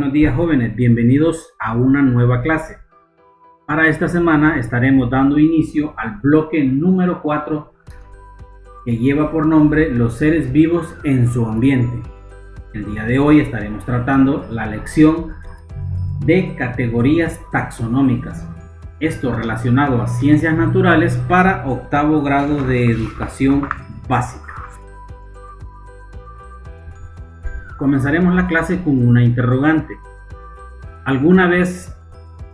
Buenos días jóvenes, bienvenidos a una nueva clase. Para esta semana estaremos dando inicio al bloque número 4 que lleva por nombre los seres vivos en su ambiente. El día de hoy estaremos tratando la lección de categorías taxonómicas. Esto relacionado a ciencias naturales para octavo grado de educación básica. Comenzaremos la clase con una interrogante. ¿Alguna vez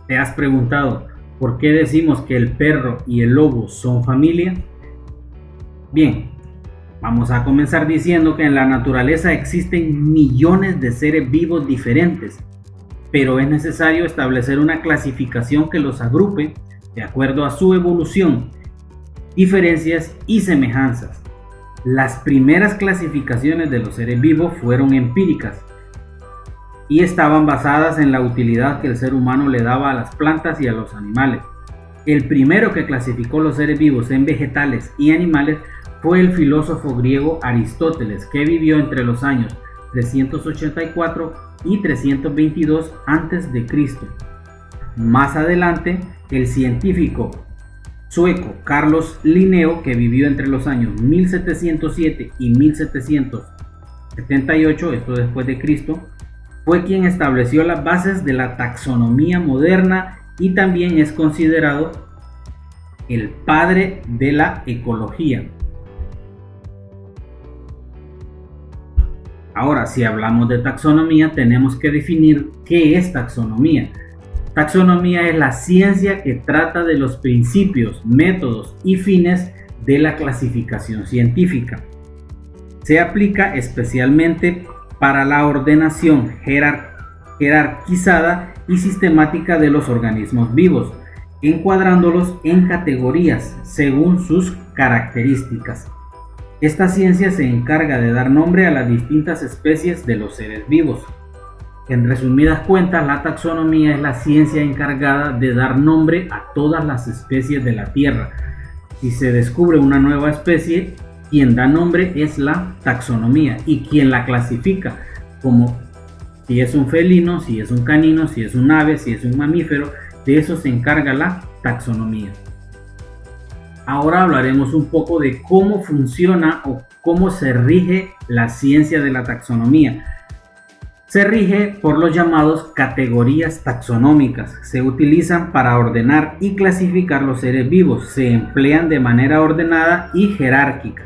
te has preguntado por qué decimos que el perro y el lobo son familia? Bien, vamos a comenzar diciendo que en la naturaleza existen millones de seres vivos diferentes, pero es necesario establecer una clasificación que los agrupe de acuerdo a su evolución, diferencias y semejanzas. Las primeras clasificaciones de los seres vivos fueron empíricas y estaban basadas en la utilidad que el ser humano le daba a las plantas y a los animales. El primero que clasificó los seres vivos en vegetales y animales fue el filósofo griego Aristóteles, que vivió entre los años 384 y 322 a.C. Más adelante, el científico sueco Carlos Linneo, que vivió entre los años 1707 y 1778, esto después de Cristo, fue quien estableció las bases de la taxonomía moderna y también es considerado el padre de la ecología. Ahora, si hablamos de taxonomía, tenemos que definir qué es taxonomía. Taxonomía es la ciencia que trata de los principios, métodos y fines de la clasificación científica. Se aplica especialmente para la ordenación jerarquizada y sistemática de los organismos vivos, encuadrándolos en categorías según sus características. Esta ciencia se encarga de dar nombre a las distintas especies de los seres vivos. En resumidas cuentas, la taxonomía es la ciencia encargada de dar nombre a todas las especies de la Tierra. Si se descubre una nueva especie, quien da nombre es la taxonomía y quien la clasifica, como si es un felino, si es un canino, si es un ave, si es un mamífero, de eso se encarga la taxonomía. Ahora hablaremos un poco de cómo funciona o cómo se rige la ciencia de la taxonomía. Se rige por los llamados categorías taxonómicas. Se utilizan para ordenar y clasificar los seres vivos. Se emplean de manera ordenada y jerárquica.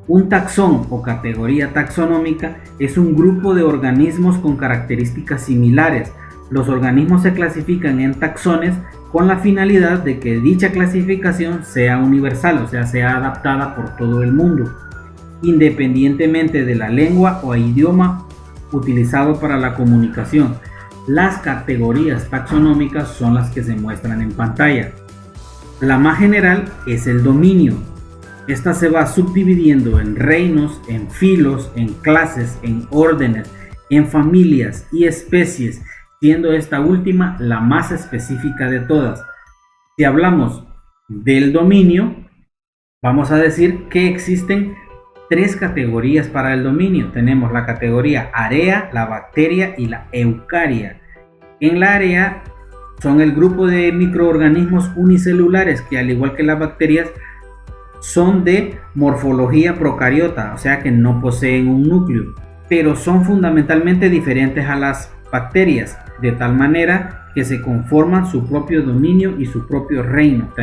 Un taxón o categoría taxonómica es un grupo de organismos con características similares. Los organismos se clasifican en taxones con la finalidad de que dicha clasificación sea universal, o sea, sea adaptada por todo el mundo, independientemente de la lengua o idioma utilizado para la comunicación. Las categorías taxonómicas son las que se muestran en pantalla. La más general es el dominio. Esta se va subdividiendo en reinos, en filos, en clases, en órdenes, en familias y especies, siendo esta última la más específica de todas. Si hablamos del dominio, vamos a decir que existen tres categorías para el dominio. Tenemos la categoría area, la bacteria y la eucaria. En la area son el grupo de microorganismos unicelulares que, al igual que las bacterias, son de morfología procariota, o sea que no poseen un núcleo, pero son fundamentalmente diferentes a las bacterias, de tal manera que se conforman su propio dominio y su propio reino.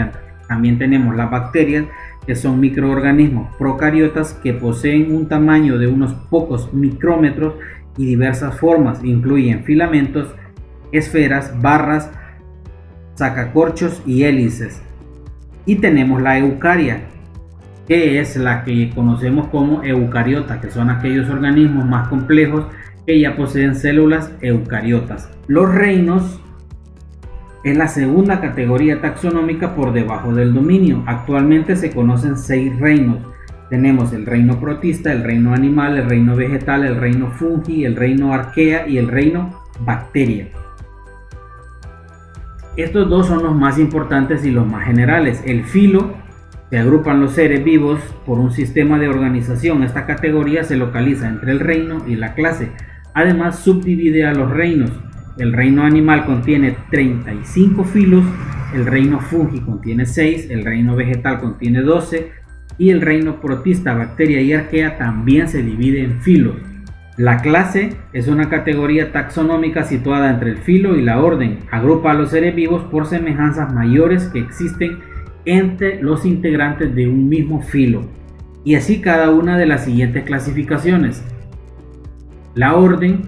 También tenemos las bacterias, que son microorganismos procariotas que poseen un tamaño de unos pocos micrómetros y diversas formas, incluyen filamentos, esferas, barras, sacacorchos y hélices. Y tenemos la eucaria, que es la que conocemos como eucariota, que son aquellos organismos más complejos que ya poseen células eucariotas. Los reinos es la segunda categoría taxonómica por debajo del dominio. Actualmente se conocen 6 reinos. Tenemos el reino protista, el reino animal, el reino vegetal, el reino fungi, el reino arquea y el reino bacteria. Estos dos son los más importantes y los más generales. El filo, se agrupan los seres vivos por un sistema de organización. Esta categoría se localiza entre el reino y la clase. Además, subdivide a los reinos. El reino animal contiene 35 filos, el reino fungi contiene 6, el reino vegetal contiene 12 y el reino protista, bacteria y arquea también se divide en filos. La clase es una categoría taxonómica situada entre el filo y la orden. Agrupa a los seres vivos por semejanzas mayores que existen entre los integrantes de un mismo filo. Y así cada una de las siguientes clasificaciones. La orden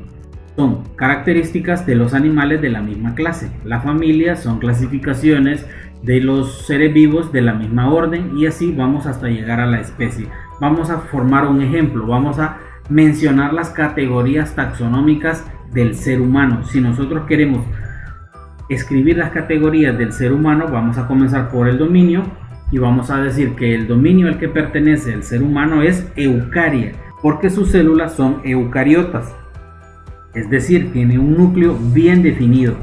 son características de los animales de la misma clase. La familia son clasificaciones de los seres vivos de la misma orden y así vamos hasta llegar a la especie. Vamos a formar un ejemplo, vamos a mencionar las categorías taxonómicas del ser humano. Si nosotros queremos escribir las categorías del ser humano, vamos a comenzar por el dominio y vamos a decir que el dominio al que pertenece el ser humano es eucaria, porque sus células son eucariotas, es decir, tiene un núcleo bien definido.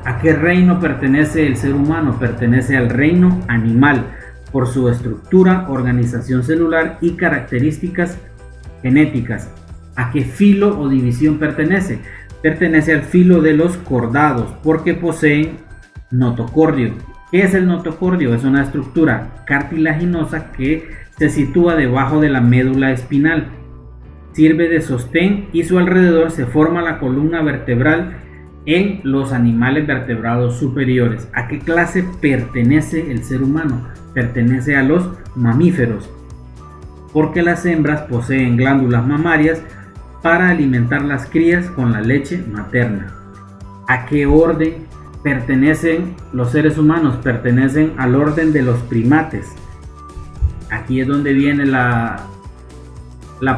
¿A qué reino pertenece el ser humano? Pertenece al reino animal, por su estructura, organización celular y características genéticas. ¿A qué filo o división pertenece? Pertenece al filo de los cordados porque poseen notocordio. ¿Qué es el notocordio? Es una estructura cartilaginosa que se sitúa debajo de la médula espinal. Sirve de sostén y su alrededor se forma la columna vertebral en los animales vertebrados superiores. ¿A qué clase pertenece el ser humano? Pertenece a los mamíferos, porque las hembras poseen glándulas mamarias para alimentar las crías con la leche materna. ¿A qué orden pertenecen los seres humanos? Pertenecen al orden de los primates. Aquí es donde viene la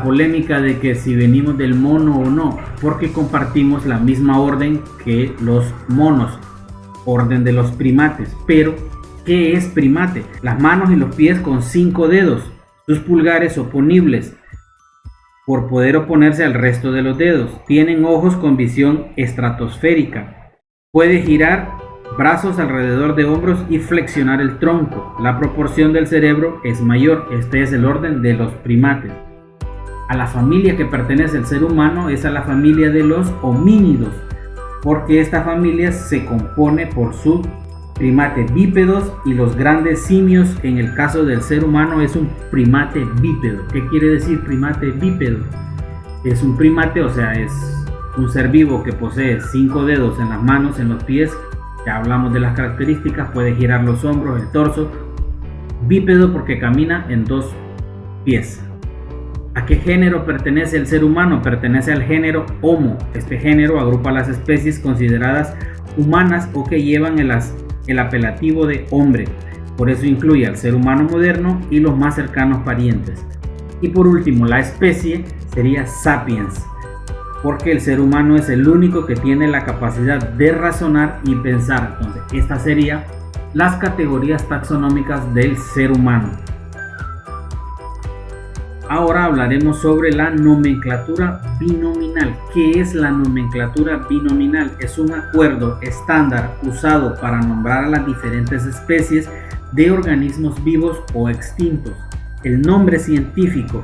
polémica de que si venimos del mono o no, porque compartimos la misma orden que los monos, orden de los primates. Pero, ¿qué es primate? Las manos y los pies con 5 dedos, sus pulgares oponibles por poder oponerse al resto de los dedos. Tienen ojos con visión estratosférica. Puede girar brazos alrededor de hombros y flexionar el tronco. La proporción del cerebro es mayor. Este es el orden de los primates. A la familia que pertenece el ser humano es a la familia de los homínidos, porque esta familia se compone por sus primates bípedos y los grandes simios. En el caso del ser humano es un primate bípedo. ¿Qué quiere decir primate bípedo? Es un primate, o sea, es un ser vivo que posee 5 dedos en las manos, en los pies. Ya hablamos de las características, puede girar los hombros, el torso. Bípedo porque camina en 2 pies. ¿A qué género pertenece el ser humano? Pertenece al género Homo. Este género agrupa las especies consideradas humanas o que llevan el apelativo de hombre. Por eso incluye al ser humano moderno y los más cercanos parientes. Y por último, la especie sería Sapiens, porque el ser humano es el único que tiene la capacidad de razonar y pensar. Entonces, estas serían las categorías taxonómicas del ser humano. Ahora hablaremos sobre la nomenclatura binominal. ¿Qué es la nomenclatura binominal? Es un acuerdo estándar usado para nombrar a las diferentes especies de organismos vivos o extintos. El nombre científico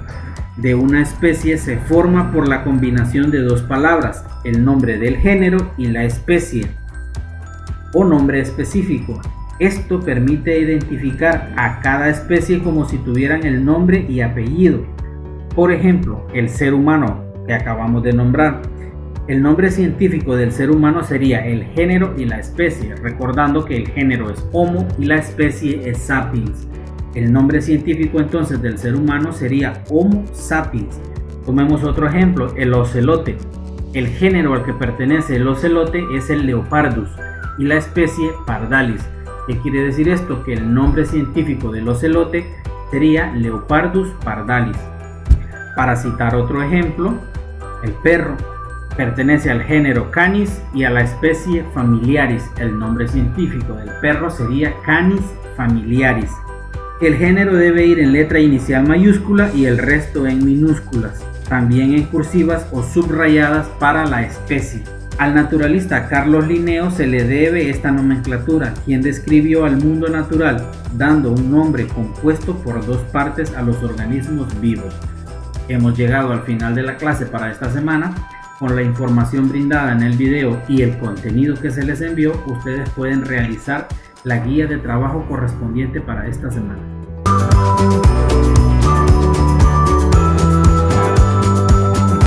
de una especie se forma por la combinación de 2 palabras, el nombre del género y la especie, o nombre específico. Esto permite identificar a cada especie como si tuvieran el nombre y apellido. Por ejemplo, el ser humano que acabamos de nombrar. El nombre científico del ser humano sería el género y la especie, recordando que el género es Homo y la especie es Sapiens. El nombre científico entonces del ser humano sería Homo sapiens. Tomemos otro ejemplo, el ocelote. El género al que pertenece el ocelote es el Leopardus y la especie Pardalis. ¿Qué quiere decir esto? Que el nombre científico del ocelote sería Leopardus pardalis. Para citar otro ejemplo, el perro pertenece al género Canis y a la especie Familiaris. El nombre científico del perro sería Canis familiaris. El género debe ir en letra inicial mayúscula y el resto en minúsculas, también en cursivas o subrayadas para la especie. Al naturalista Carlos Linneo se le debe esta nomenclatura, quien describió al mundo natural, dando un nombre compuesto por 2 partes a los organismos vivos. Hemos llegado al final de la clase para esta semana. Con la información brindada en el video y el contenido que se les envió, ustedes pueden realizar la guía de trabajo correspondiente para esta semana.